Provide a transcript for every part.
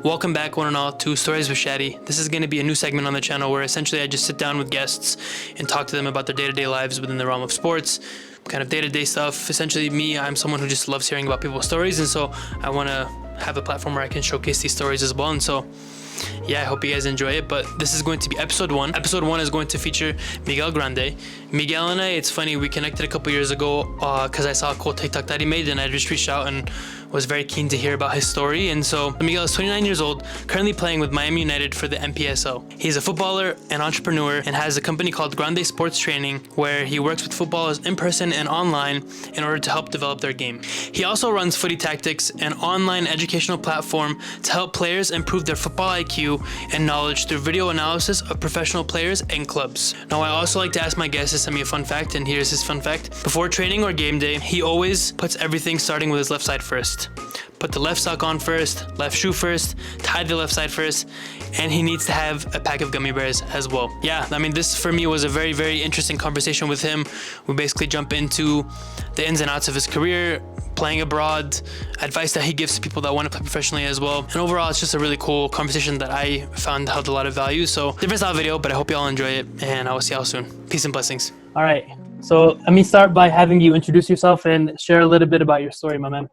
Welcome back, one and all, to Stories with Shadi. This is going to be a new segment on the channel where essentially I just sit down with guests and talk to them about their day-to-day lives within the realm of sports, kind of day-to-day stuff. Essentially, I'm someone who just loves hearing about people's stories, and so I want to have a platform where I can showcase these stories as well. And so yeah, I hope you guys enjoy it, but this is going to be episode 1. Episode 1 is going to feature Miguel Grande. Miguel and I, it's funny, we connected a couple years ago because I saw a cool TikTok that he made, and I just reached out and was very keen to hear about his story. And so Miguel is 29 years old, currently playing with Miami United for the NPSL. He's a footballer and entrepreneur and has a company called Grande Sports Training, where he works with footballers in person and online in order to help develop their game. He also runs Footy Tactics, an online educational platform to help players improve their football IQ and knowledge through video analysis of professional players and clubs. Now, I also like to ask my guests to send me a fun fact, and here's his fun fact. Before training or game day, he always puts everything starting with his left side first. Put the left sock on first, left shoe first, tie the left side first, and he needs to have a pack of gummy bears as well. Yeah, I mean, this for me was a very, very interesting conversation with him. We basically jump into the ins and outs of his career, playing abroad, advice that he gives to people that want to play professionally as well. And overall, it's just a really cool conversation that I found held a lot of value. So different style video, but I hope you all enjoy it, and I will see y'all soon. Peace and blessings. All right, so let me start by having you introduce yourself and share a little bit about your story, my man.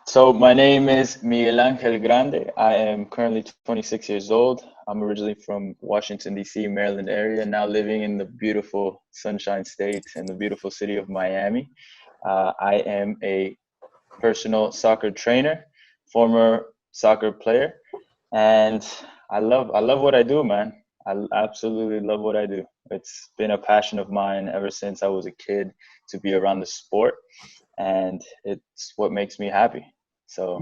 So my name is Miguelangel Grande. I am currently 26 years old. I'm originally from Washington, D.C., Maryland area, now living in the beautiful Sunshine State and the beautiful city of Miami. I am a personal soccer trainer, former soccer player, and I love what I do, man. I absolutely love what I do. It's been a passion of mine ever since I was a kid to be around the sport, and it's what makes me happy. So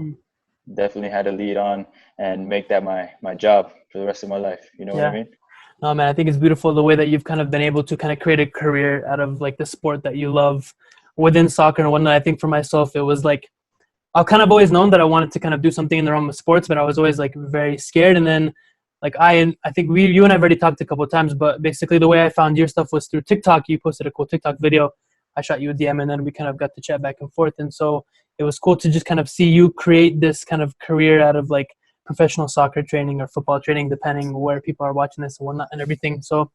definitely had to lead on and make that my job for the rest of my life. You know what I mean? No, man, I think it's beautiful the way that you've kind of been able to kind of create a career out of like the sport that you love within soccer and whatnot. I think for myself, it was like, I've kind of always known that I wanted to kind of do something in the realm of sports, but I was always like very scared. And then like I think you and I've already talked a couple of times, but basically the way I found your stuff was through TikTok. You posted a cool TikTok video. I shot you a DM, and then we kind of got to chat back and forth. And so it was cool to just kind of see you create this kind of career out of like professional soccer training or football training, depending where people are watching this and whatnot and everything. So,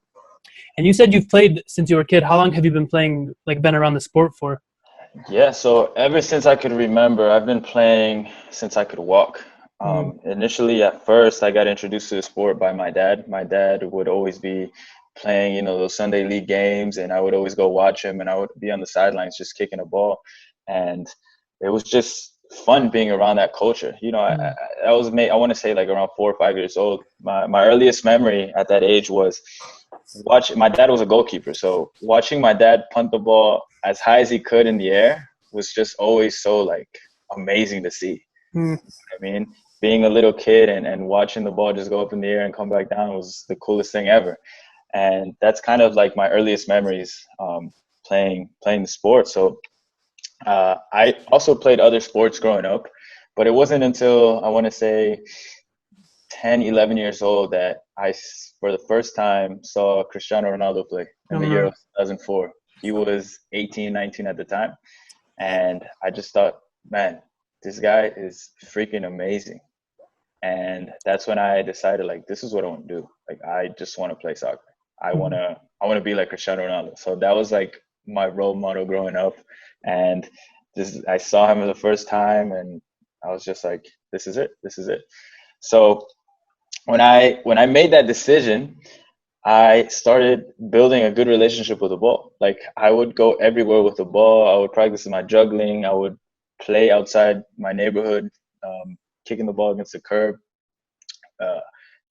and you said you've played since you were a kid. How long have you been playing, like been around the sport for? Yeah, so ever since I could remember, I've been playing since I could walk. Initially, at first, I got introduced to the sport by my dad. My dad would always be playing, those Sunday league games, and I would always go watch him, and I would be on the sidelines just kicking a ball. And it was just fun being around that culture. I was I want to say like around 4 or 5 years old. My earliest memory at that age was my dad was a goalkeeper, so watching my dad punt the ball as high as he could in the air was just always so like amazing to see. I mean, being a little kid and watching the ball just go up in the air and come back down was the coolest thing ever. And that's kind of like my earliest memories playing the sport. So I also played other sports growing up, but it wasn't until I want to say 10, 11 years old that I, for the first time, saw Cristiano Ronaldo play in the year of 2004. He was 18, 19 at the time. And I just thought, man, this guy is freaking amazing. And that's when I decided, like, this is what I want to do. Like, I just want to play soccer. I want to be like Cristiano Ronaldo. So that was like my role model growing up. And I saw him for the first time, and I was just like, this is it. This is it. So when I made that decision, I started building a good relationship with the ball. Like, I would go everywhere with the ball. I would practice my juggling. I would play outside my neighborhood, kicking the ball against the curb,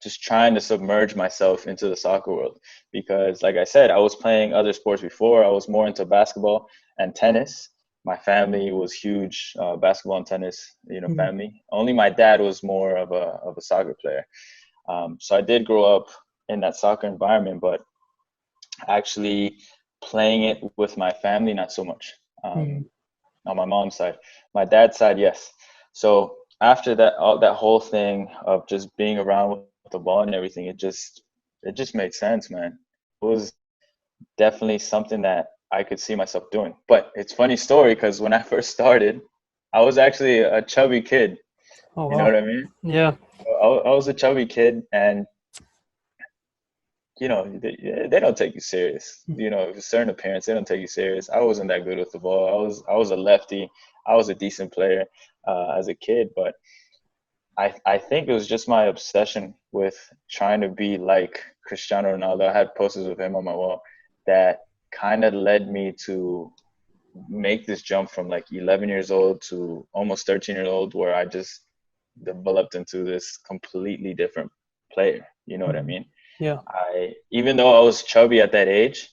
just trying to submerge myself into the soccer world. Because like I said, I was playing other sports before. I was more into basketball and tennis. My family was huge basketball and tennis, family. Only my dad was more of a soccer player. So I did grow up in that soccer environment, but actually playing it with my family, not so much. On my mom's side. My dad's side, yes. So after that whole thing of just being around with the ball and everything, it just made sense, man. It was definitely something that I could see myself doing. But it's a funny story, because when I first started, I was actually a chubby kid. Oh You know wow. what I mean? Yeah. I was a chubby kid, and they don't take you serious. With certain appearance, they don't take you serious. I wasn't that good with the ball. I was a lefty. I was a decent player as a kid, but I think it was just my obsession with trying to be like Cristiano Ronaldo. I had posters of him on my wall that kind of led me to make this jump from like 11 years old to almost 13 years old, where I just developed into this completely different player. You know what I Mhm. mean? Yeah. Even though I was chubby at that age,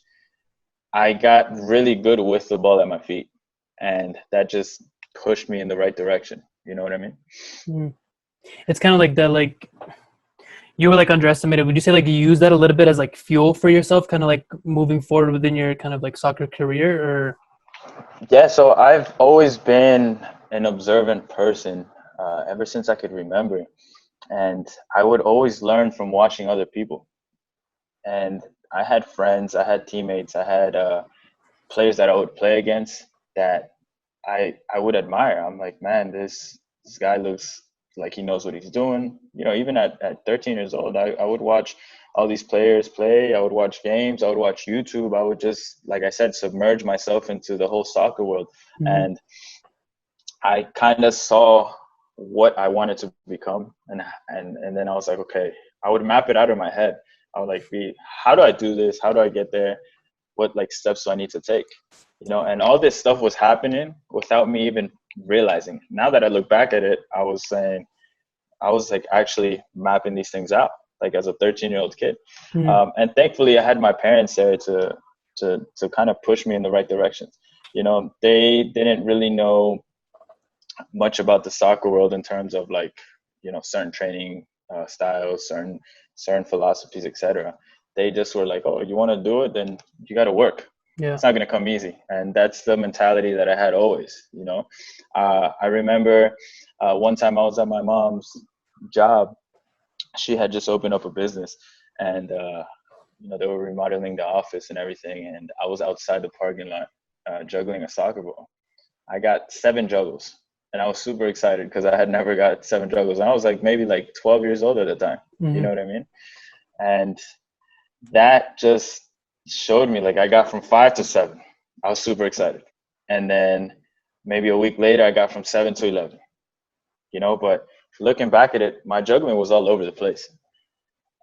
I got really good with the ball at my feet, and that just pushed me in the right direction. You know what I mean? Mm. It's kind of like that. Like you were like underestimated. Would you say like you use that a little bit as like fuel for yourself, kind of like moving forward within your kind of like soccer career, or? Yeah, so I've always been an observant person ever since I could remember, and I would always learn from watching other people. And I had friends, I had teammates, I had players that I would play against that I would admire. I'm like, man, this guy looks like he knows what he's doing. Even at 13 years old, I would watch all these players play. I would watch games. I would watch YouTube. I would just, like I said, submerge myself into the whole soccer world. Mhm. And I kind of saw what I wanted to become, and then I was like, okay, I would map it out in my head. I would like be, how do I do this? How do I get there? What like steps do I need to take? And all this stuff was happening without me even realizing. Now that I look back at it, I was like actually mapping these things out, like as a 13-year-old kid. Mhm. And thankfully, I had my parents there to kind of push me in the right directions. They didn't really know much about the soccer world in terms of like certain training styles, certain philosophies, etc. They just were like, oh, you want to do it, then you got to work. Yeah. It's not going to come easy, and that's the mentality that I had always. I remember one time I was at my mom's job. She had just opened up a business, and they were remodeling the office and everything, and I was outside the parking lot juggling a soccer ball. I got 7 juggles, and I was super excited because I had never got 7 juggles. And I was like maybe like 12 years old at the time. You Mhm. know what I mean? And that just showed me like I got from 5 to 7. I was super excited. And then maybe a week later, I got from 7 to 11. But looking back at it, my juggling was all over the place.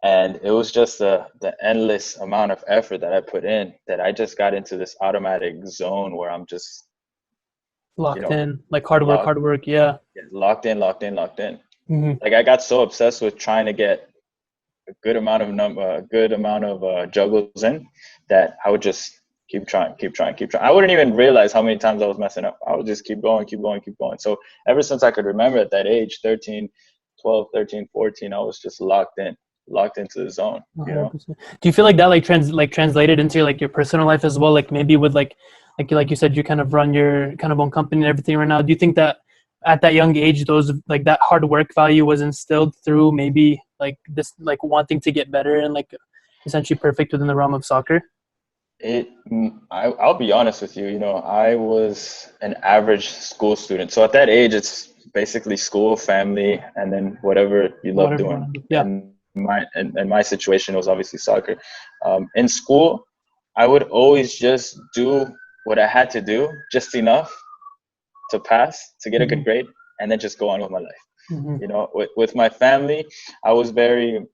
And it was just the endless amount of effort that I put in that I just got into this automatic zone where I'm just, you Locked know, in, like hard work, locked hard work. Yeah. locked in, locked in, locked in. Mhm. Like I got so obsessed with trying to get a good amount of juggles in that I would just keep trying, keep trying, keep trying. I wouldn't even realize how many times I was messing up. I would just keep going, keep going, keep going. So ever since I could remember at that age, 13, 12, 13, 14, I was just locked into the zone, you know? 100%. Do you feel like that like translated into like your personal life as well? Like maybe with like you said, you kind of run your kind of own company and everything right now. Do you think that at that young age, those like that hard work value was instilled through maybe like this like wanting to get better and like essentially perfect within the realm of soccer? I'll be honest with you, I was an average school student. So at that age, it's basically school, family, and then whatever you love Whatever you doing. want to do. Yeah. And my situation was obviously soccer. In school, I would always just do what I had to do, just enough to pass, to get a good Hmm. grade, and then just go on with my life. Hmm. With my family, I was very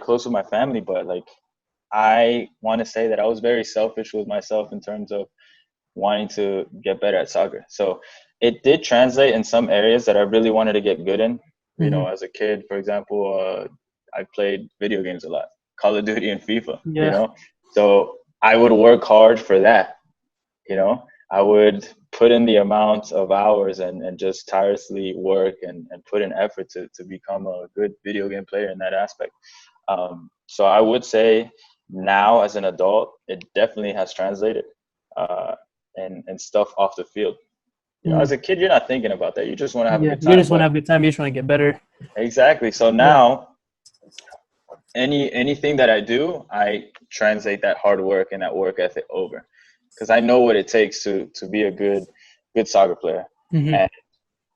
close with my family, but like I want to say that I was very selfish with myself in terms of wanting to get better at soccer. So it did translate in some areas that I really wanted to get good in. Hmm. As a kid, for example, I played video games a lot, Call of Duty and FIFA, Yeah. So I would work hard for that, I would put in the amount of hours and just tirelessly work and put in effort to become a good video game player in that aspect. So I would say now as an adult, it definitely has translated uh, and stuff off the field. As Mm. a kid, you're not thinking about that. You just want to have a Yeah. good You time. just want to But have a good time. You just want to get better. exactly. So Yeah. now anything that I do, I translate that hard work and that work ethic over because I know what it takes to be a good soccer player. Hmm. And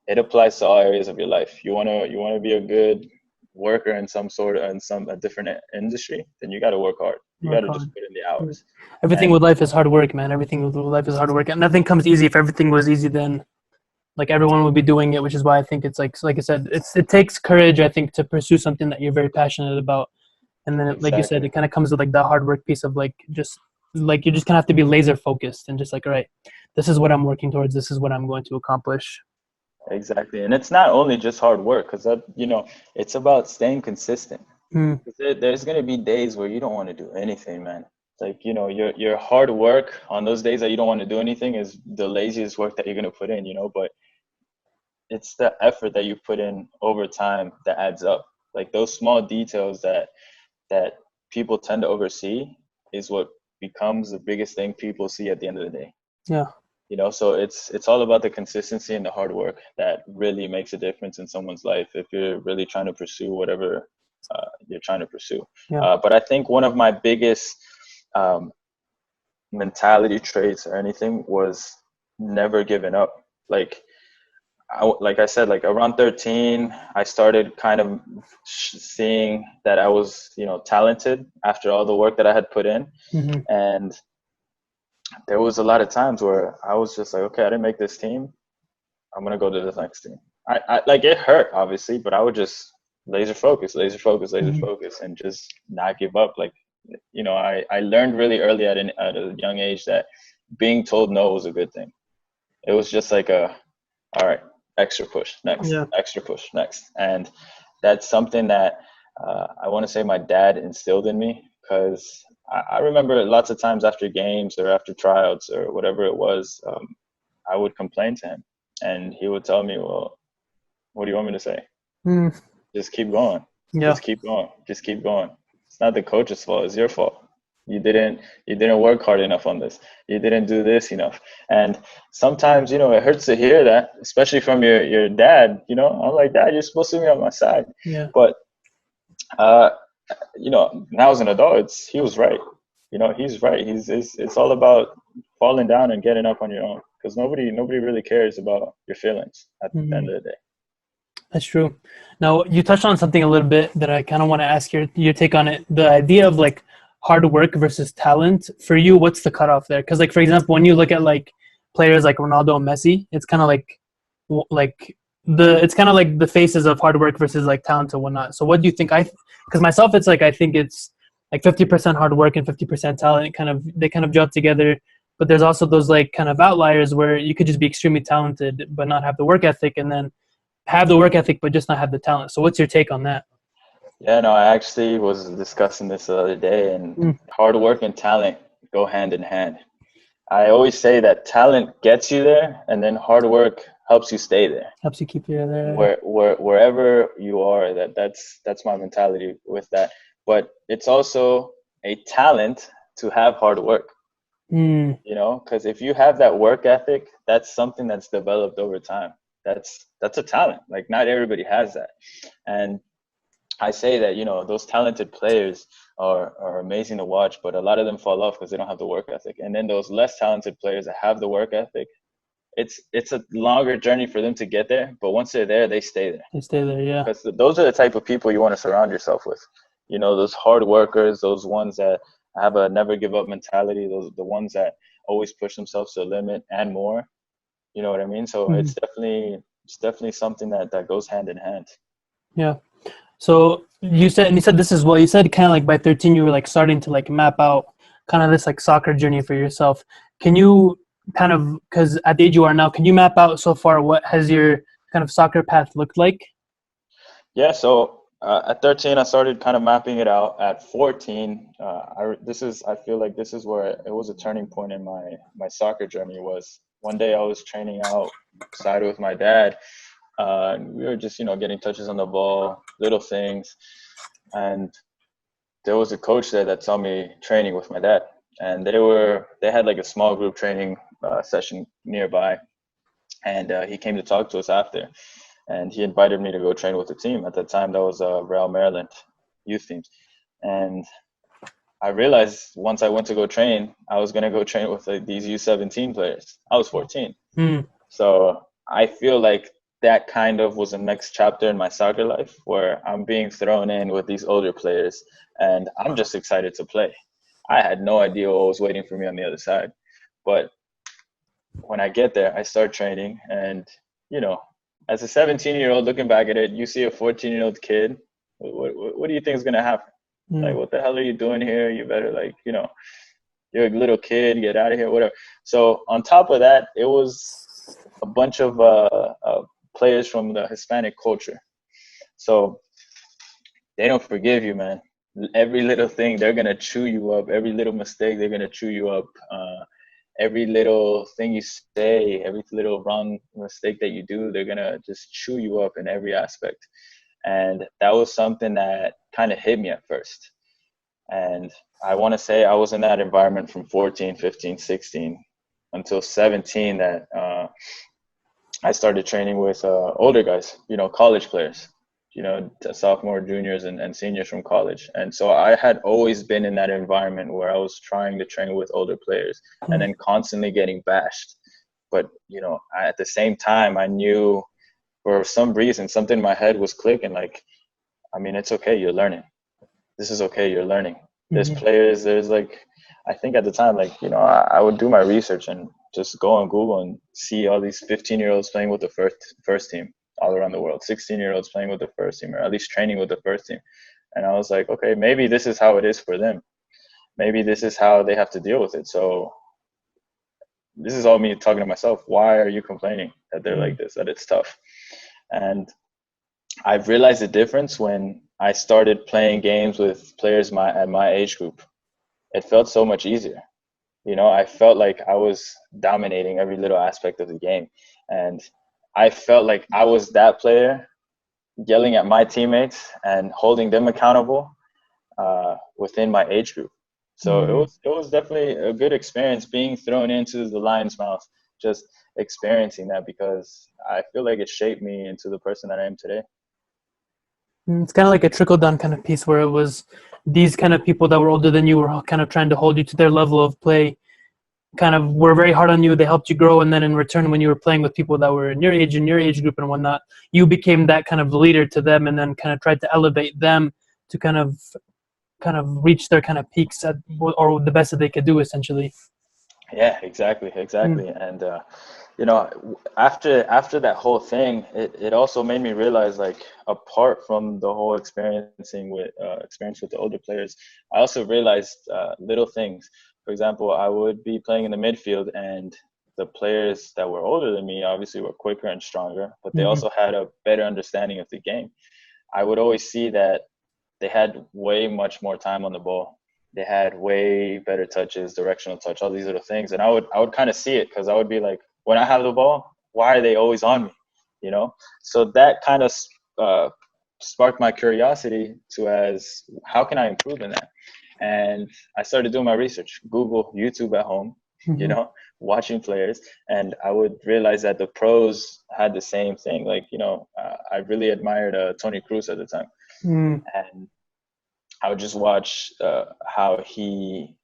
it applies to all areas of your life. You wanna be a good worker in a different industry, then you got to work hard. You got Work to just hard. put in the hours. Everything And with life is hard work, man. Everything with life is hard work, and nothing comes easy. If everything was easy, then like everyone would be doing it, which is why I think it's like I said, it takes courage, I think, to pursue something that you're very passionate about. And then, like you said, exactly, it kind of comes with like the hard work piece of like just like you just kind of have to be laser focused and just like, all right, this is what I'm working towards. This is what I'm going to accomplish. exactly. And it's not only just hard work, because it's about staying consistent. Mm, 'Cause there's gonna be days where you don't want to do anything, man. Like, your hard work on those days that you don't want to do anything is the laziest work that you're gonna put in, but it's the effort that you put in over time that adds up. Like those small details that people tend to oversee is what becomes the biggest thing people see at the end of the day. yeah, So it's all about the consistency and the hard work that really makes a difference in someone's life if you're really trying to pursue whatever you're trying to pursue. yeah. But I think one of my biggest um, mentality traits or anything was never giving up. Like I said, like around 13, I started kind of seeing that I was, talented after all the work that I had put in. Hmm. And there was a lot of times where I was just like, okay, I didn't make this team. I'm gonna go to the next team. I like it hurt obviously, but I would just laser Hmm. focus, and just not give up. Like, I learned really early at a young age that being told no was a good thing. It was just like all right, extra push next, Yeah. extra push next, and that's something that I want to say my dad instilled in me, because I remember lots of times after games or after tryouts or whatever it was, I would complain to him, and he would tell me, "Well, what do you want me to say? Mm, Just keep going. yeah. Just keep going. Just keep going. It's not the coach's fault. It's your fault. You didn't work hard enough on this. You didn't do this enough." And sometimes, it hurts to hear that, especially from your dad. I'm like, "Dad, you're supposed to be on my side." Yeah. But uh, now as an adult, he was right. He's right. It's all about falling down and getting up on your own, because nobody really cares about your feelings at the Hmm. end of the day. That's true. Now you touched on something a little bit that I kind of want to ask your take on it. The idea of like hard work versus talent. For you, what's the cutoff there? Because like for example, when you look at like players like Ronaldo and Messi, it's kind of like it's kind of like the faces of hard work versus like talent and whatnot. So what do you think? Because myself, it's like I think it's like 50% hard work and 50% talent. They kind of gel together. But there's also those like kind of outliers where you could just be extremely talented but not have the work ethic, and then have the work ethic but just not have the talent. So what's your take on that? Yeah, no, I actually was discussing this the other day, and Mm, hard work and talent go hand in hand. I always say that talent gets you there, and then hard work helps you stay there. helps you keep you there. Wherever you are, that's my mentality with that. But it's also a talent to have hard work, Mm, because if you have that work ethic, that's something that's developed over time. That's a talent. Like, not everybody has that. And I say that, those talented players are amazing to watch, but a lot of them fall off because they don't have the work ethic. And then those less talented players that have the work ethic, it's a longer journey for them to get there, but once they're there, they stay there. they stay there. Yeah. Because those are the type of people you want to surround yourself with. Those hard workers, those ones that have a never give up mentality, those the ones that always push themselves to the limit and more. You know what I mean? So Mhm. it's definitely something that goes hand in hand. Yeah. So you said this as well. You said kind of like by 13 you were like starting to like map out kind of this like soccer journey for yourself. Can you kind of, because at the age you are now, can you map out so far what has your kind of soccer path looked like? Yeah, so at 13, I started kind of mapping it out. At 14, I feel like this is where it was a turning point in my soccer journey. Was one day I was training outside with my dad, and we were just getting touches on the ball, little things, and there was a coach there that saw me training with my dad, and they had like a small group training session nearby, and he came to talk to us after, and he invited me to go train with the team. At the time, that was Real Maryland youth teams, and I realized once I went to go train, I was gonna go train with these U17 players. I was 14, Mm, so I feel like that kind of was the next chapter in my soccer life where I'm being thrown in with these older players and I'm just excited to play. I had no idea what was waiting for me on the other side. But when I get there, I start training and, you know, as a 17-year-old looking back at it, you see a 14-year-old kid. What do you think is going to happen? Like, what the hell are you doing here? You better, like, you know, you're a little kid, get out of here, whatever. So on top of that, it was a bunch of players from the Hispanic culture. So they don't forgive you, man. Every little thing, they're going to chew you up. Every little mistake, they're going to chew you up. Every little thing you say, every little wrong mistake that you do, they're going to just chew you up in every aspect. And that was something that kind of hit me at first. And I want to say I was in that environment from 14, 15, 16 until 17 that I started training with older guys, you know, college players, you know, sophomore, juniors, and seniors from college. And so I had always been in that environment where I was trying to train with older players and then constantly getting bashed. But, you know, at the same time, I knew for some reason, something in my head was clicking. Like, I mean, it's okay. You're learning. This is okay. You're learning. There's players, there's like, I think at the time, like, you know, I would do my research and just go on Google and see all these 15-year-olds playing with the first team all around the world, 16-year-olds playing with the first team, or at least training with the first team. And I was like, okay, maybe this is how it is for them. Maybe this is how they have to deal with it. So this is all me talking to myself. Why are you complaining that they're like this, that it's tough? And I've realized the difference when I started playing games with players at my age group. It felt so much easier. You know, I felt like I was dominating every little aspect of the game. And I felt like I was that player yelling at my teammates and holding them accountable within my age group. So it was definitely a good experience being thrown into the lion's mouth, just experiencing that, because I feel like it shaped me into the person that I am today. It's kind of like a trickle-down kind of piece where it was these kind of people that were older than you were kind of trying to hold you to their level of play, kind of were very hard on you. They helped you grow, and then in return, when you were playing with people that were in your age group and whatnot, you became that kind of leader to them, and then kind of tried to elevate them to kind of reach their kind of peaks at, or the best that they could do, essentially. Yeah, exactly. And you know, after that whole thing, it also made me realize, like, apart from the whole experience with the older players, I also realized little things. For example, I would be playing in the midfield, and the players that were older than me obviously were quicker and stronger, but they also had a better understanding of the game. I would always see that they had way much more time on the ball. They had way better touches, directional touch, all these little things. And I would kind of see it, because I would be like, when I have the ball, why are they always on me? You know? So that kind of sparked my curiosity as how can I improve in that? And I started doing my research, Google, YouTube at home, you know, watching players. And I would realize that the pros had the same thing. Like, you know, I really admired Tony Cruz at the time. And I would just watch how he,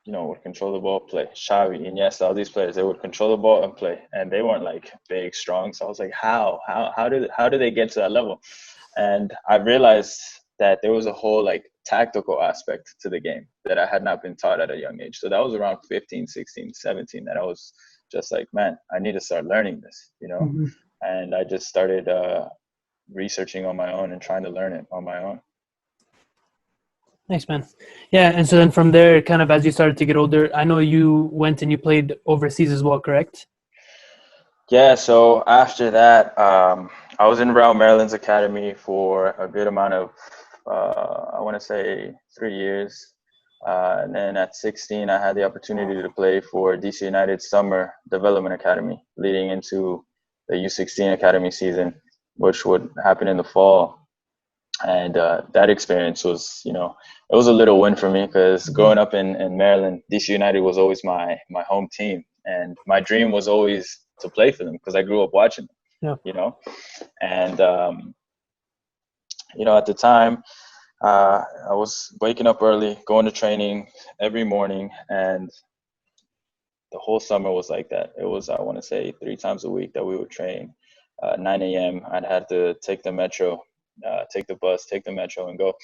you know, would control the ball, play. Shadi, Iniesta, all these players, they would control the ball and play, and they weren't like big, strong. So I was like, how do they get to that level? And I realized that there was a whole like tactical aspect to the game that I had not been taught at a young age. So that was around 15, 16, 17 that I was just like, man, I need to start learning this, you know? And I just started researching on my own and trying to learn it on my own. Nice, man. Yeah, and so then from there, kind of as you started to get older, I know you went and you played overseas as well, correct? Yeah, so after that, I was in Real Maryland's academy for a good amount of, I want to say 3 years. And then at 16, I had the opportunity to play for DC United's Summer Development Academy, leading into the U16 Academy season, which would happen in the fall. And that experience was, you know, it was a little win for me, because growing up in Maryland, DC United was always my home team. And my dream was always to play for them, because I grew up watching them, you know. And, you know, at the time, I was waking up early, going to training every morning, and the whole summer was like that. It was, I want to say, 3 times a week that we would train. 9 a.m. I'd have to take the metro, take the bus, take the metro, and go.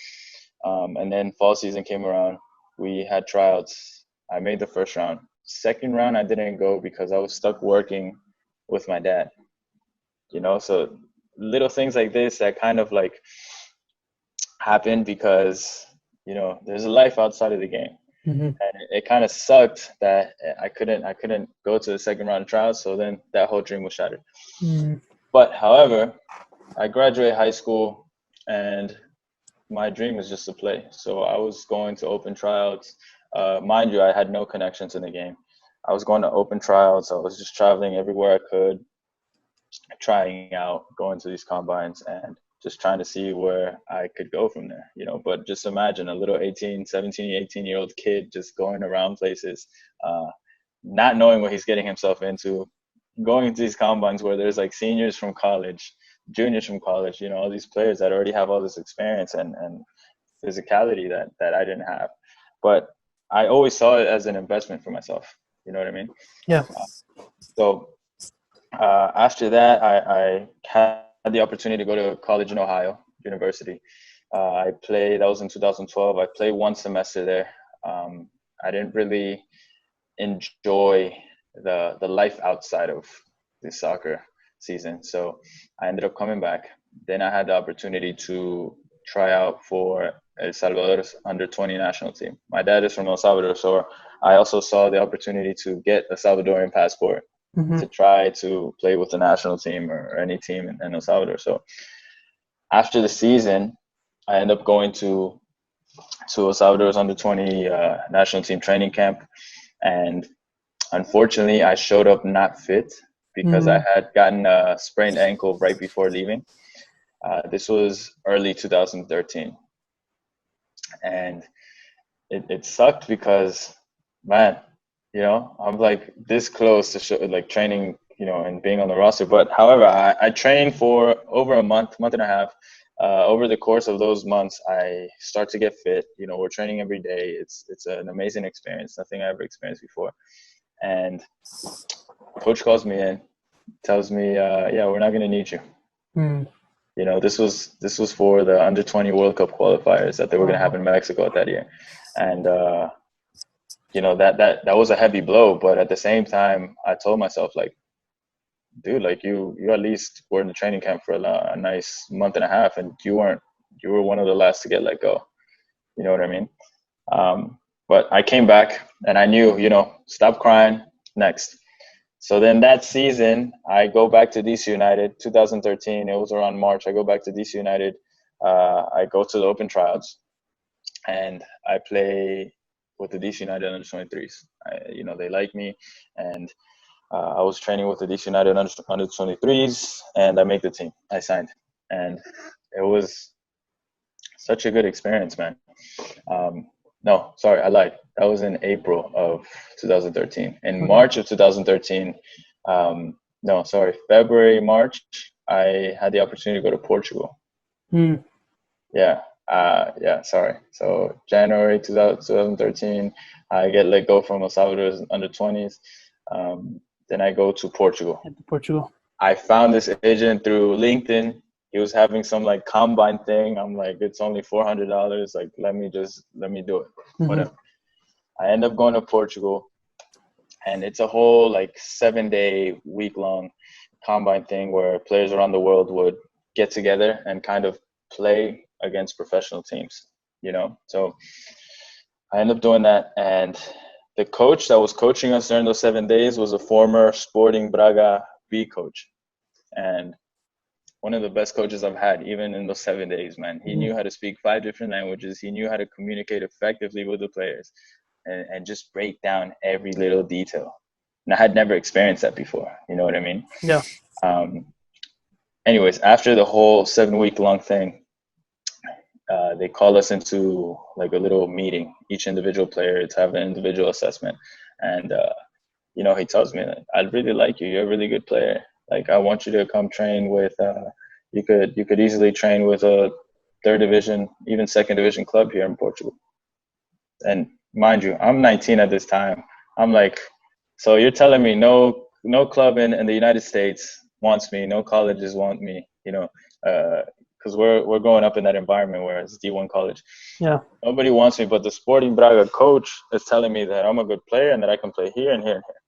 And then fall season came around. We had tryouts. I made the first round. Second round, I didn't go because I was stuck working with my dad. So little things like this that kind of like happen because there's a life outside of the game. And it kind of sucked that I couldn't go to the second round of trials. So then that whole dream was shattered. But however, I graduated high school and my dream was just to play. So I was going to open tryouts. Mind you, I had no connections in the game. I was going to open tryouts. I was just traveling everywhere I could, trying out, going to these combines, and just trying to see where I could go from there, But just imagine a little 18-year-old kid just going around places, not knowing what he's getting himself into, going into these combines where there's like seniors from college, juniors from college, all these players that already have all this experience and physicality that I didn't have. But I always saw it as an investment for myself. You know what I mean? Yeah. So after that, I had the opportunity to go to college in Ohio, university. That was in 2012. I played one semester there. I didn't really enjoy the life outside of the soccer season. So I ended up coming back. Then I had the opportunity to try out for El Salvador's under-20 national team. My dad is from El Salvador, so I also saw the opportunity to get a Salvadorian passport to try to play with the national team or any team in El Salvador. So after the season, I ended up going to El Salvador's under-20 national team training camp. And unfortunately, I showed up not fit because I had gotten a sprained ankle right before leaving. This was early 2013. And it sucked because, man, I'm like this close to training, and being on the roster. But however, I trained for over a month and a half. Over the course of those months, I start to get fit. We're training every day. It's an amazing experience, nothing I ever experienced before. And coach calls me in, tells me, yeah, we're not going to need you. This was for the under-20 World Cup qualifiers that they were going to have in Mexico that year. And, that was a heavy blow. But at the same time, I told myself, like, dude, like you at least were in the training camp for a nice month and a half, and you were one of the last to get let go. You know what I mean? But I came back and I knew, stop crying, next. So then that season, I go back to DC United, 2013. It was around March. I go back to DC United. I go to the open tryouts, and I play with the DC United under-23s. They like me, and I was training with the DC United under-23s, and I make the team. I signed, and it was such a good experience, man. No, sorry, I lied. That was in April of 2013. In March of 2013, February, March, I had the opportunity to go to Portugal. Yeah, sorry. So January 2013, I get let go from El Salvador's under-20s. Then I go to Portugal. I found this agent through LinkedIn. He was having some like combine thing. I'm like, it's only $400. Like, let me do it. Whatever. I end up going to Portugal, and it's a whole like 7-day, week-long combine thing where players around the world would get together and kind of play against professional teams, So I end up doing that, and the coach that was coaching us during those 7 days was a former Sporting Braga B coach, and one of the best coaches I've had, even in those 7 days, man. He knew how to speak 5 different languages. He knew how to communicate effectively with the players and just break down every little detail. And I had never experienced that before. You know what I mean? Yeah. Anyways, after the whole 7-week-long thing, they call us into like a little meeting, each individual player to have an individual assessment. And, he tells me that I really like you. You're a really good player. Like, I want you to come train with, you could easily train with a 3rd division, even 2nd division club here in Portugal. And mind you, I'm 19 at this time. I'm like, so you're telling me no club in the United States wants me, no colleges want me, you know, because we're growing up in that environment where it's D1 college. Yeah. Nobody wants me, but the Sporting Braga coach is telling me that I'm a good player and that I can play here and here and here.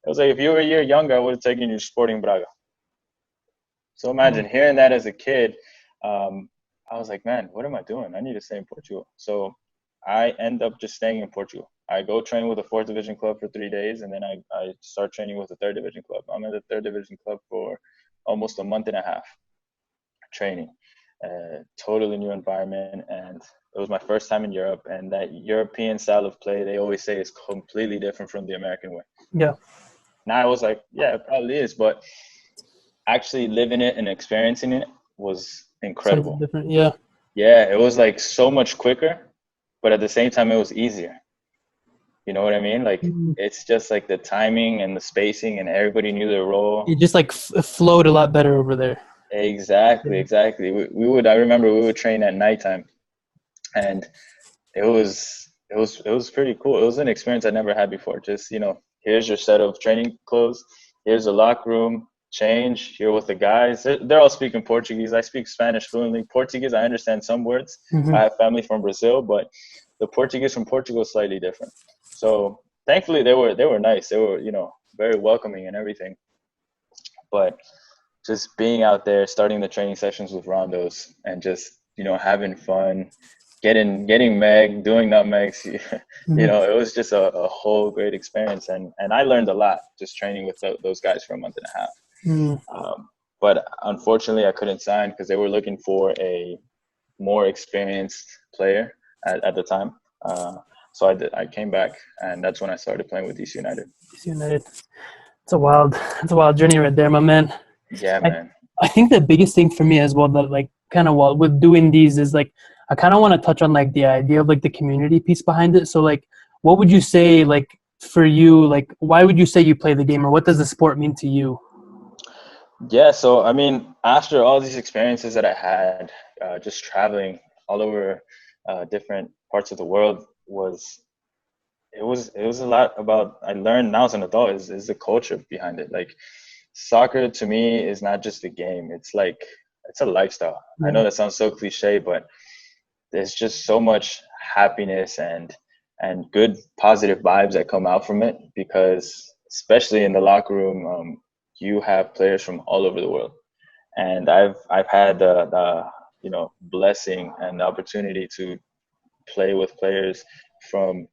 It was like, if you were a year younger, I would have taken you to Sporting Braga. So imagine hearing that as a kid. I was like, man, what am I doing? I need to stay in Portugal. So I end up just staying in Portugal. I go train with a 4th division club for 3 days, and then I start training with a 3rd division club. I'm at the 3rd division club for almost a month and a half training. Totally new environment, and it was my first time in Europe. And that European style of play, they always say, is completely different from the American way. Yeah. Now I was like, yeah, it probably is, but actually living it and experiencing it was incredible. Something different. Yeah. Yeah, it was like so much quicker, but at the same time, it was easier. You know what I mean? Like, it's just like the timing and the spacing, and everybody knew their role. It just like flowed a lot better over there. Exactly. We would, I remember we would train at nighttime, and it was pretty cool. It was an experience I never had before. Just, you know, here's your set of training clothes, here's the locker room, change, you're with the guys. They're all speaking Portuguese. I speak Spanish fluently. Portuguese, I understand some words. I have family from Brazil, but the Portuguese from Portugal is slightly different. So thankfully they were nice. They were, you know, very welcoming and everything. But just being out there, starting the training sessions with rondos, and just, you know, having fun, getting meg, doing nutmegs, you know, it was just a whole great experience. And I learned a lot just training with those guys for a month and a half. But unfortunately, I couldn't sign because they were looking for a more experienced player at the time. So I came back, and that's when I started playing with DC United. DC United. It's a wild journey right there, my man. Yeah, man. I think the biggest thing for me as well that like kind of with doing these is like I kind of want to touch on like the idea of like the community piece behind it. So like, what would you say like for you, like why would you say you play the game, or what does the sport mean to you? Yeah, so I mean, after all these experiences that I had, just traveling all over different parts of the world, it was a lot about, I learned now as an adult is the culture behind it. Like, soccer to me is not just a game. It's like, it's a lifestyle. I know that sounds so cliche, but there's just so much happiness and good positive vibes that come out from it, because especially in the locker room, you have players from all over the world. And I've had the you know, blessing and the opportunity to play with players from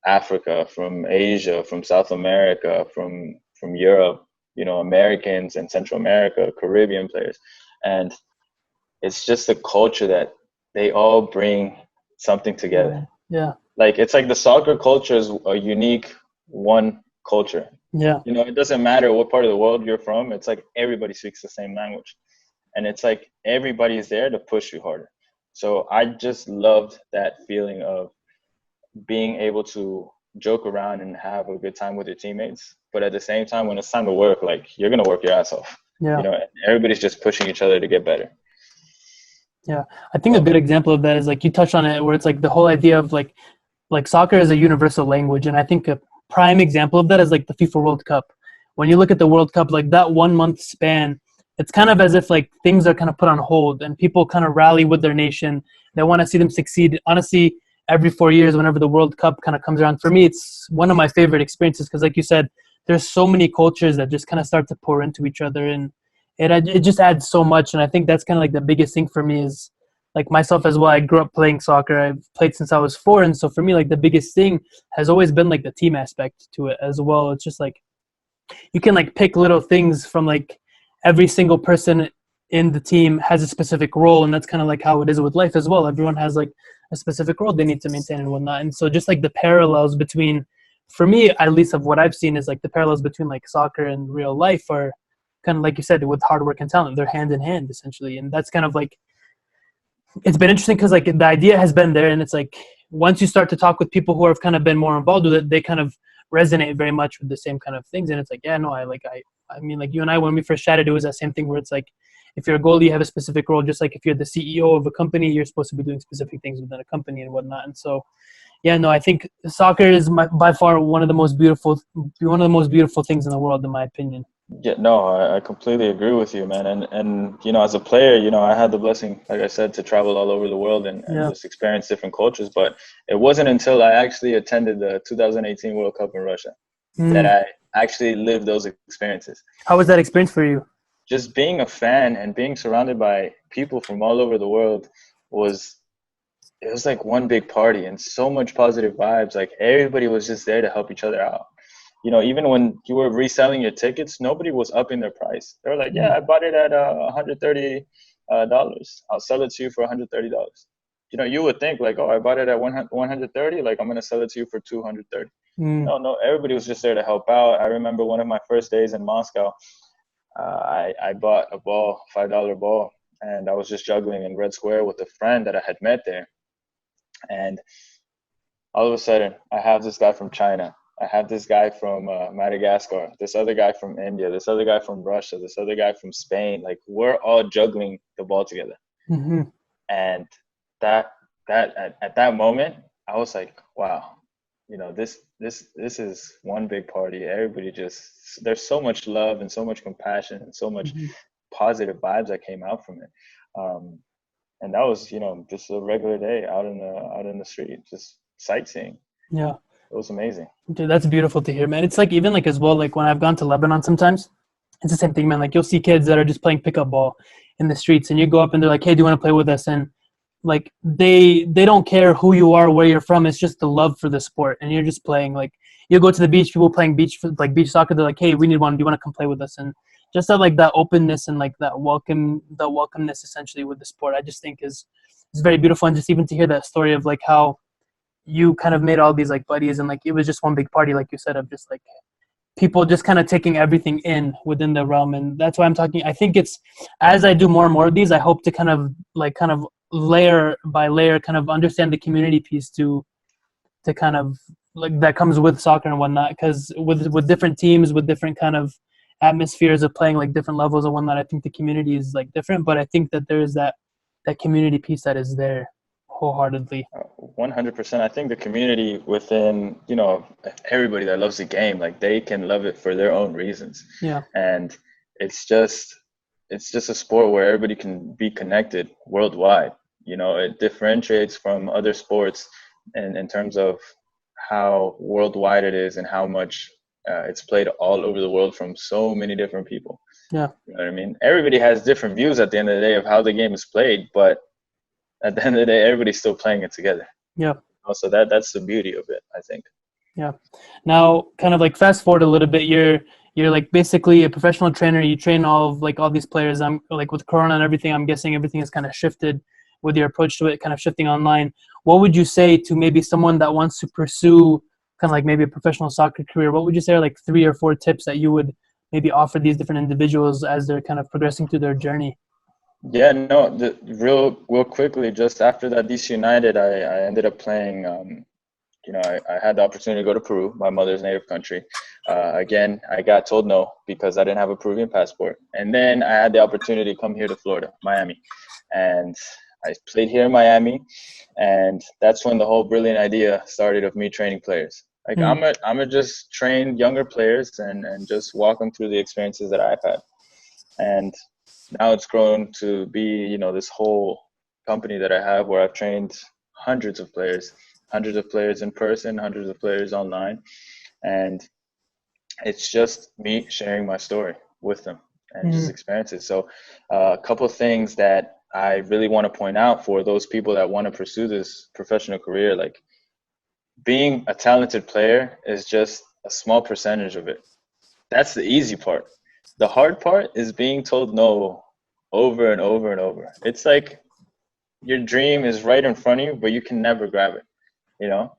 Africa, from Asia, from South America, from Europe, you know, Americans and Central America, Caribbean players. And it's just a culture that they all bring something together. Yeah. Like, it's like the soccer culture is a unique one culture. Yeah. You know, it doesn't matter what part of the world you're from. It's like everybody speaks the same language. And it's like everybody is there to push you harder. So I just loved that feeling of being able to joke around and have a good time with your teammates. But at the same time, when it's time to work, like, you're going to work your ass off. Yeah. You know, everybody's just pushing each other to get better. Yeah. I think a good example of that is like you touched on it, where it's like the whole idea of like soccer is a universal language. And I think a prime example of that is like the FIFA World Cup. When you look at the World Cup, like that 1 month span, it's kind of as if like things are kind of put on hold and people kind of rally with their nation. They want to see them succeed. Honestly, every 4 years, whenever the World Cup kind of comes around, for me, it's one of my favorite experiences because, like you said, there's so many cultures that just kind of start to pour into each other, and it just adds so much. And I think that's kind of like the biggest thing for me is like myself as well. I grew up playing soccer. I've played since I was 4. And so for me, like the biggest thing has always been like the team aspect to it as well. It's just like you can like pick little things from like every single person in the team has a specific role. And that's kind of like how it is with life as well. Everyone has like a specific role they need to maintain and whatnot. And so just like the parallels between, for me, at least of what I've seen, is like the parallels between like soccer and real life are kind of like you said, with hard work and talent. They're hand in hand essentially. And that's kind of like, it's been interesting because like the idea has been there, and it's like once you start to talk with people who have kind of been more involved with it, they kind of resonate very much with the same kind of things. And it's like, yeah, no, I mean, like you and I, when we first chatted, it was that same thing where it's like, if you're a goalie, you have a specific role, just like if you're the CEO of a company, you're supposed to be doing specific things within a company and whatnot. And so, yeah, no, I think soccer is by far one of the most beautiful things in the world, in my opinion. Yeah, no, I completely agree with you, man. And as a player, I had the blessing, like I said, to travel all over the world and Yeah. just experience different cultures. But it wasn't until I actually attended the 2018 World Cup in Russia that Mm. I actually lived those experiences. How was that experience for you? Just being a fan and being surrounded by people from all over the world was it was like one big party and so much positive vibes. Like everybody was just there to help each other out. Even when you were reselling your tickets, nobody was upping their price. They were like, "Yeah, Mm. I bought it at $130. I'll sell it to you for $130." You would think like, "Oh, I bought it at 130. Like I'm gonna sell it to you for 230." Mm. No, no, everybody was just there to help out. I remember one of my first days in Moscow. I bought a ball, $5 ball, and I was just juggling in Red Square with a friend that I had met there. And all of a sudden, I have this guy from China. I have this guy from Madagascar, this other guy from India, this other guy from Russia, this other guy from Spain. Like we're all juggling the ball together. Mm-hmm. And that at that moment, I was like, wow, this is one big party. Everybody just there's so much love and so much compassion and so much Mm-hmm. positive vibes that came out from it. Um, and that was just a regular day out in the street, just sightseeing. Yeah. It was amazing. Dude, that's beautiful to hear, man. It's like even like as well, like when I've gone to Lebanon sometimes, it's the same thing, man. Like you'll see kids that are just playing pickup ball in the streets and you go up and they're like, "Hey, do you want to play with us?" And like they don't care who you are, where you're from. It's just the love for the sport, and you're just playing. Like you go to the beach, people playing beach soccer. They're like, "Hey, we need one. Do you want to come play with us?" And just that like that openness and like that welcomeness essentially with the sport, I just think is very beautiful. And just even to hear that story of like how you kind of made all these like buddies and like it was just one big party, like you said, of just like people just kind of taking everything in within the realm. And that's why I'm talking. I think it's as I do more and more of these, I hope to kind of layer by layer kind of understand the community piece to kind of like that comes with soccer and whatnot, because with different teams with different kind of atmospheres of playing like different levels and whatnot, I think the community is like different, but I think that there is that community piece that is there wholeheartedly. 100%. I think the community within, everybody that loves the game, like they can love it for their own reasons. Yeah. And it's just it's just a sport where everybody can be connected worldwide. It differentiates from other sports in terms of how worldwide it is and how much it's played all over the world from so many different people. Yeah. You know what I mean? Everybody has different views at the end of the day of how the game is played, but at the end of the day, everybody's still playing it together. Yeah. Also, that's the beauty of it, I think. Yeah. Now, kind of like fast forward a little bit, you're like basically a professional trainer. You train all these players. I'm like with Corona and everything. I'm guessing everything has kind of shifted with your approach to it, kind of shifting online. What would you say to maybe someone that wants to pursue kind of like maybe a professional soccer career? What would you say are like 3 or 4 tips that you would maybe offer these different individuals as they're kind of progressing through their journey? Yeah, no, real quickly, just after that DC United, I ended up playing. I had the opportunity to go to Peru, my mother's native country. Again, I got told no because I didn't have a Peruvian passport. And then I had the opportunity to come here to Florida, Miami. And I played here in Miami. And that's when the whole brilliant idea started of me training players. Like Mm. I'm gonna just train younger players and just walk them through the experiences that I've had. And now it's grown to be, this whole company that I have where I've trained hundreds of players in person, hundreds of players online. And it's just me sharing my story with them and just Mm. experiences. So a couple of things that I really want to point out for those people that want to pursue this professional career, like being a talented player is just a small percentage of it. That's the easy part. The hard part is being told no over and over and over. It's like your dream is right in front of you, but you can never grab it, you know,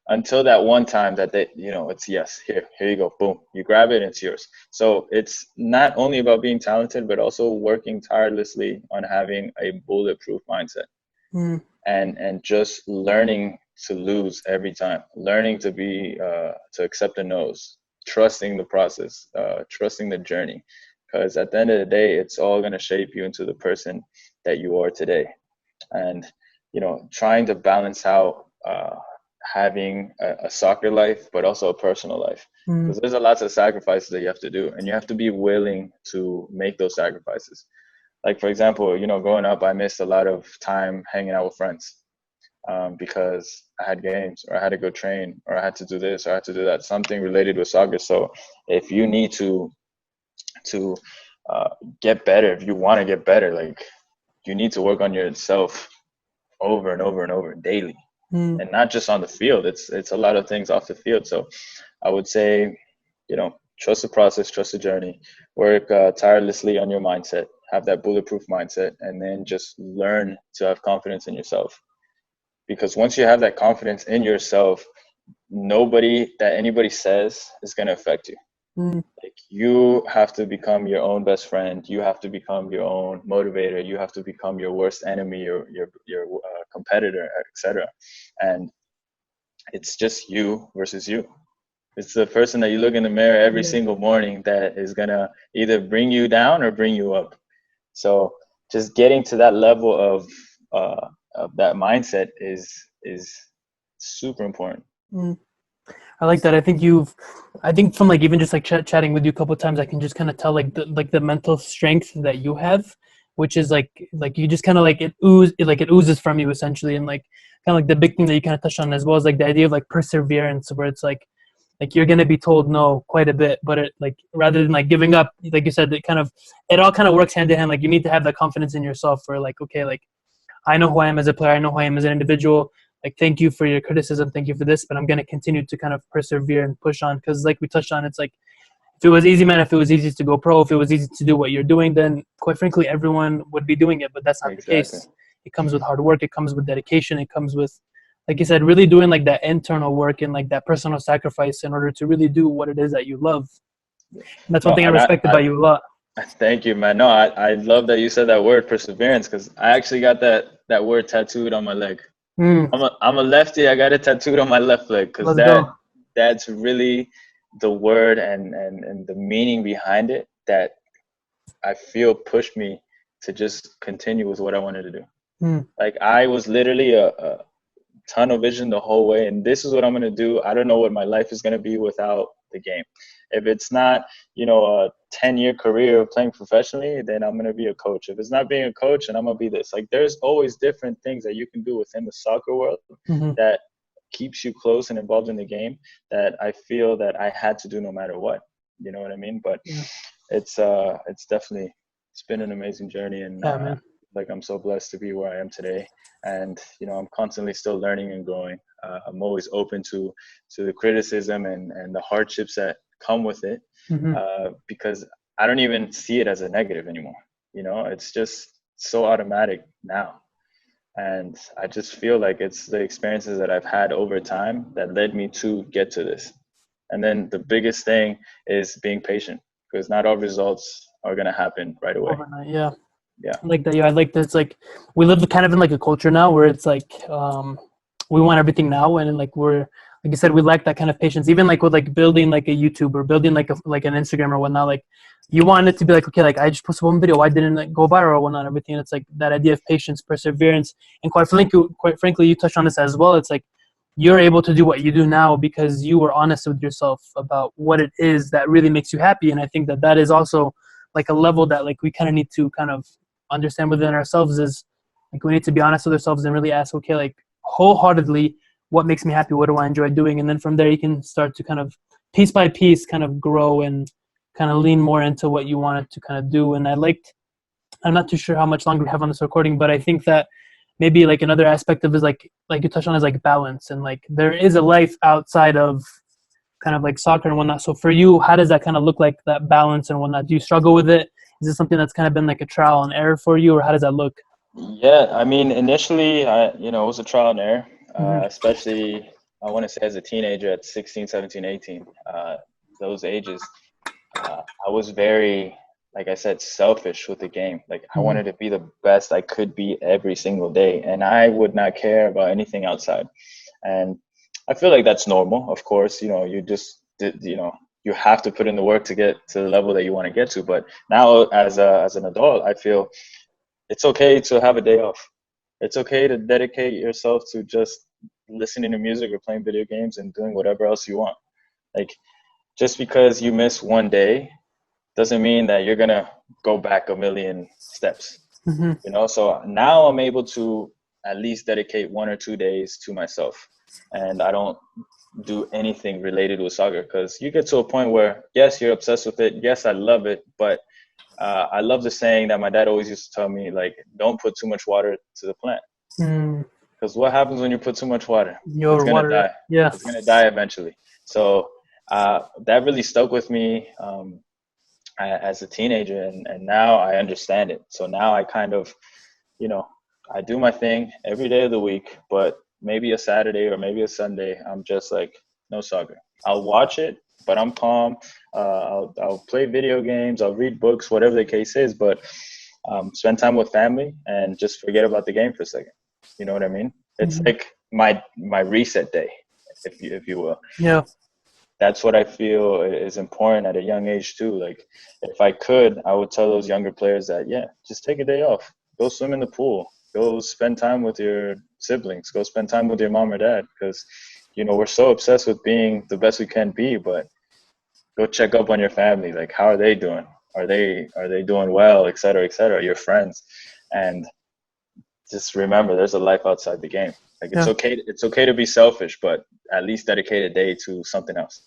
until that one time that it's yes, here you go, boom, you grab it and it's yours. So it's not only about being talented, but also working tirelessly on having a bulletproof mindset Mm. and just learning to lose every time, learning to be to accept the no's, trusting the process, trusting the journey, because at the end of the day, it's all going to shape you into the person that you are today. And trying to balance out having a soccer life, but also a personal life. Because there's a lots of sacrifices that you have to do, and you have to be willing to make those sacrifices. Like, for example, growing up, I missed a lot of time hanging out with friends because I had games, or I had to go train, or I had to do this, or I had to do that, something related with soccer. So if you need to get better, if you want to get better, like, you need to work on yourself over and over and over daily, and not just on the field. It's a lot of things off the field. So I would say, trust the process, trust the journey, work tirelessly on your mindset, have that bulletproof mindset, and then just learn to have confidence in yourself. Because once you have that confidence in yourself, nobody that anybody says is going to affect you. Like, you have to become your own best friend. You have to become your own motivator. You have to become your worst enemy, your competitor, etc. And it's just you versus you. It's the person that you look in the mirror every single morning that is gonna either bring you down or bring you up. So just getting to that level of that mindset is super important. I like that. I think from like even just like chatting with you a couple of times, I can just kind of tell like the mental strength that you have, which is like you just kind of like it oozes from you essentially. And like kind of like the big thing that you kind of touched on as well is like the idea of like perseverance, where it's like you're going to be told no quite a bit, but it, like, rather than like giving up, like you said, it all kind of works hand in hand. Like, you need to have that confidence in yourself for like, okay, like, I know who I am as a player. I know who I am as an individual. Like, thank you for your criticism. Thank you for this, but I'm going to continue to kind of persevere and push on. Cause like we touched on, it's like, if it was easy, man, if it was easy to go pro, if it was easy to do what you're doing, then quite frankly, everyone would be doing it, but that's not the case. It comes with hard work. It comes with dedication. It comes with, like you said, really doing like that internal work and like that personal sacrifice in order to really do what it is that you love. And that's one thing I respect about you a lot. Thank you, man. No, I love that you said that word, perseverance, because I actually got that word tattooed on my leg. I'm a lefty. I got it tattooed on my left leg because that's really the word and the meaning behind it that I feel pushed me to just continue with what I wanted to do. Like, I was literally a tunnel vision the whole way, and this is what I'm going to do. I don't know what my life is going to be without the game. If it's not, a 10-year career of playing professionally, then I'm going to be a coach. If it's not being a coach, then I'm going to be this. Like, there's always different things that you can do within the soccer world that keeps you close and involved in the game that I feel that I had to do no matter what. You know what I mean? But it's definitely, it's been an amazing journey, and like, I'm so blessed to be where I am today. And I'm constantly still learning and growing. I'm always open to the criticism and the hardships that come with it, because I don't even see it as a negative anymore. It's just so automatic now. And I just feel like it's the experiences that I've had over time that led me to get to this. And then the biggest thing is being patient, because not all results are going to happen right away. Overnight, yeah. I like that. Yeah, I like that. It's like we live kind of in like a culture now where it's like we want everything now, and like like you said, we lack that kind of patience. Even like with like building like a YouTube or building like an Instagram or whatnot. Like, you want it to be like, okay, like I just posted one video, why didn't it go viral or whatnot? Everything. It's like that idea of patience, perseverance, and quite frankly, you touched on this as well. It's like you're able to do what you do now because you were honest with yourself about what it is that really makes you happy. And I think that is also like a level that like we kind of need to kind of understand within ourselves, is like we need to be honest with ourselves and really ask, okay, like wholeheartedly, what makes me happy? What do I enjoy doing? And then from there, you can start to kind of piece by piece kind of grow and kind of lean more into what you wanted to kind of do. And I'm not too sure how much longer we have on this recording, but I think that maybe like another aspect of is like you touched on is like balance, and like there is a life outside of kind of like soccer and whatnot. So for you, how does that kind of look like, that balance and whatnot? Do you struggle with it? Is this something that's kind of been like a trial and error for you, or how does that look? Yeah, I mean, initially, it was a trial and error, especially, I want to say, as a teenager at 16, 17, 18, those ages. I was very, like I said, selfish with the game. Like, I wanted to be the best I could be every single day, and I would not care about anything outside. And I feel like that's normal, of course. You have to put in the work to get to the level that you want to get to. But now, as an adult, I feel it's okay to have a day off. It's okay to dedicate yourself to just listening to music or playing video games and doing whatever else you want. Like, just because you miss one day doesn't mean that you're gonna go back a million steps. Mm-hmm. You know, so now I'm able to at least dedicate 1 or 2 days to myself, and I don't do anything related with soccer, because you get to a point where, yes, you're obsessed with it. Yes, I love it, but I love the saying that my dad always used to tell me, like, don't put too much water to the plant. Because what happens when you put too much water? It's gonna die. Yeah. It's gonna die eventually. So that really stuck with me as a teenager, and now I understand it. So now I kind of, you know, I do my thing every day of the week, but maybe a Saturday or maybe a Sunday, I'm just like, no soccer. I'll watch it, but I'm calm. I'll play video games. I'll read books, whatever the case is, but spend time with family and just forget about the game for a second. You know what I mean? It's like my reset day, if you will. Yeah. That's what I feel is important at a young age too. Like, if I could, I would tell those younger players that, yeah, just take a day off. Go swim in the pool. Go spend time with your siblings. Go spend time with your mom or dad, because, you know, we're so obsessed with being the best we can be, but go check up on your family. Like, how are they doing? Are they doing well, et cetera, your friends. And just remember, there's a life outside the game. Like, it's okay to be selfish, but at least dedicate a day to something else.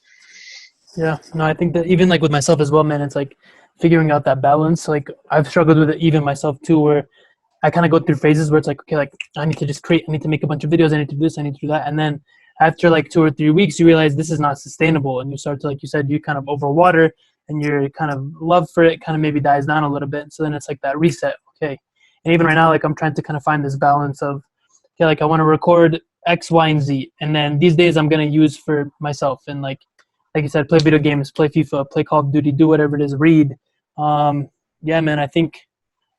Yeah, no, I think that even like with myself as well, man, it's like figuring out that balance. Like, I've struggled with it even myself too, where I kind of go through phases where it's like, okay, like I need to just create, I need to make a bunch of videos, I need to do this, I need to do that. And then after like 2 or 3 weeks, you realize this is not sustainable. And you start to, like you said, you kind of overwater, and your kind of love for it kind of maybe dies down a little bit. So then it's like that reset. Okay. And even right now, like I'm trying to kind of find this balance of, okay, like I want to record X, Y, and Z. And then these days I'm going to use for myself. And like you said, play video games, play FIFA, play Call of Duty, do whatever it is, read. Yeah, man, I think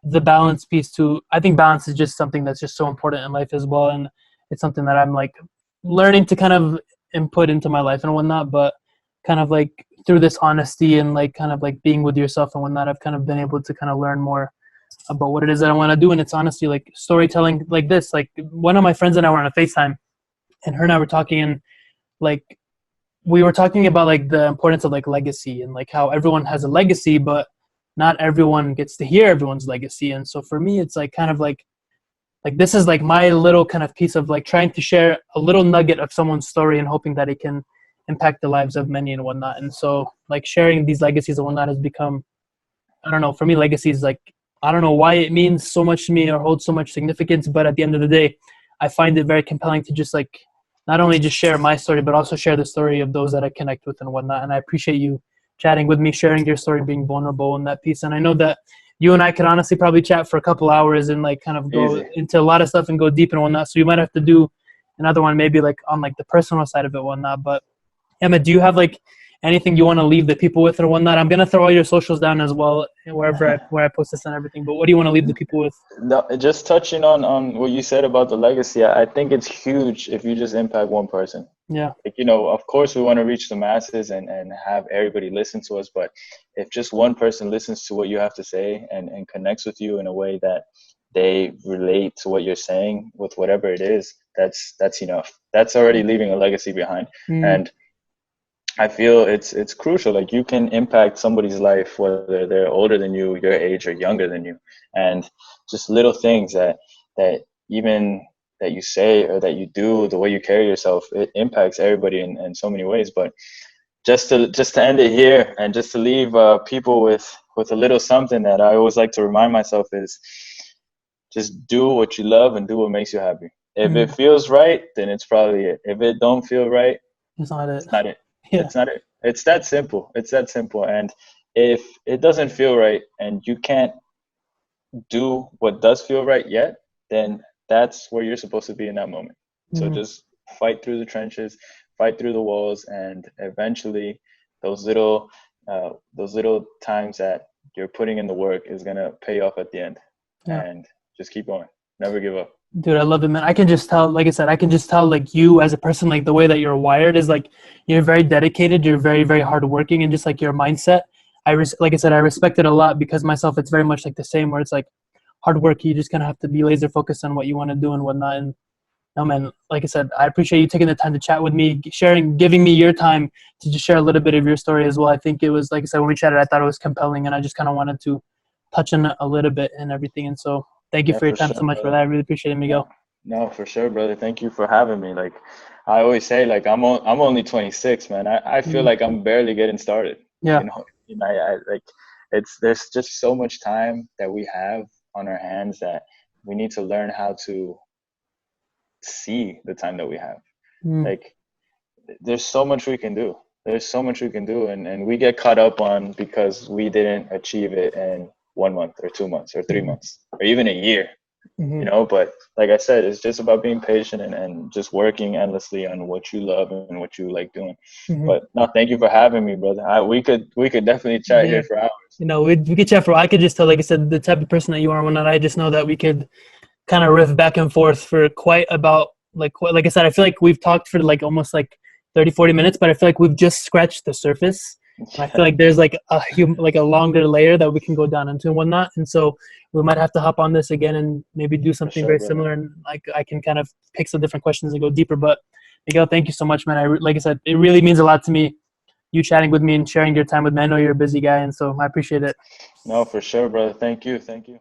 the balance piece too, I think balance is just something that's just so important in life as well. And it's something that I'm like learning to kind of input into my life and whatnot, but kind of like through this honesty and like kind of like being with yourself and whatnot, I've kind of been able to kind of learn more about what it is that I want to do. And it's honestly like storytelling like this. Like, one of my friends and I were on a FaceTime, and her and I were talking, and like we were talking about like the importance of like legacy, and like how everyone has a legacy, but not everyone gets to hear everyone's legacy. And so for me, it's like kind of like this is like my little kind of piece of like trying to share a little nugget of someone's story and hoping that it can impact the lives of many and whatnot. And so like sharing these legacies and whatnot has become, I don't know, for me, legacy is like, I don't know why it means so much to me or holds so much significance, but at the end of the day, I find it very compelling to just like not only just share my story, but also share the story of those that I connect with and whatnot. And I appreciate you chatting with me, sharing your story, being vulnerable in that piece. And I know that you and I could honestly probably chat for a couple hours and like kind of go into a lot of stuff and go deep and whatnot. So you might have to do another one maybe like on like the personal side of it and whatnot. But Emma, do you have like anything you want to leave the people with or whatnot? I'm going to throw all your socials down as well where I post this and everything. But what do you want to leave the people with? No, just touching on what you said about the legacy, I think it's huge if you just impact one person. Yeah. Like, you know, of course we want to reach the masses and have everybody listen to us, but if just one person listens to what you have to say and connects with you in a way that they relate to what you're saying with whatever it is, that's enough. That's already leaving a legacy behind. And I feel it's crucial. Like, you can impact somebody's life, whether they're older than you, your age, or younger than you. And just little things that even that you say or that you do, the way you carry yourself, it impacts everybody in so many ways. But just to end it here and just to leave people with a little something that I always like to remind myself is just do what you love and do what makes you happy. If it feels right, then it's probably it. If it don't feel right, it's not it. It's not it. Yeah. It's not it. It's that simple. It's that simple. And if it doesn't feel right and you can't do what does feel right yet, then that's where you're supposed to be in that moment. So just fight through the trenches, fight through the walls, and eventually those little times that you're putting in the work is gonna pay off at the end. Yeah. And just keep going. Never give up. Dude, I love it, man. I can just tell, like I said, I can just tell, like, you as a person, like, the way that you're wired is, like, you're very dedicated, you're very, very hardworking, and just, like, your mindset, like I said, I respect it a lot because myself, it's very much, like, the same, where it's, like, hard work. You just kind of have to be laser focused on what you want to do and whatnot, and No, man, like I said, I appreciate you taking the time to chat with me, giving me your time to just share a little bit of your story as well. I think it was, like I said, when we chatted, I thought it was compelling, and I just kind of wanted to touch on it a little bit and everything. And so thank you Yeah, for your for time sure, so much for that. brother. I really appreciate it, No, Miguel. no, for sure, brother. Thank you for having me. Like I always say, like I'm only 26, man. I feel Mm, like I'm barely getting started. yeah. I like there's just so much time that we have on our hands that we need to learn how to see the time that we have. Mm, Like there's so much we can do. There's so much we can do, and we get caught up on because we didn't achieve it in 1 month or 2 months or three mm, months or even a year. mm, But like I said, it's just about being patient and just working endlessly on what you love and what you like doing. mm. But no, thank you for having me, brother. We could definitely chat Yeah. here for hours. We could chat for. I could just tell, like I said, the type of person that you are. When I just know that we could kind of riff back and forth for quite about like I said, I feel like we've talked for like almost like 30, 40 minutes, but I feel like we've just scratched the surface. And I feel Yeah, like there's like like a longer layer that we can go down into and whatnot. And so we might have to hop on this again and maybe do for something sure, very brother. similar. And like I can kind of pick some different questions and go deeper. But Miguel, thank you so much, man. Like I said, it really means a lot to me. You chatting with me and sharing your time with me. I know you're a busy guy, and so I appreciate it. No, for sure, brother. Thank you. Thank you.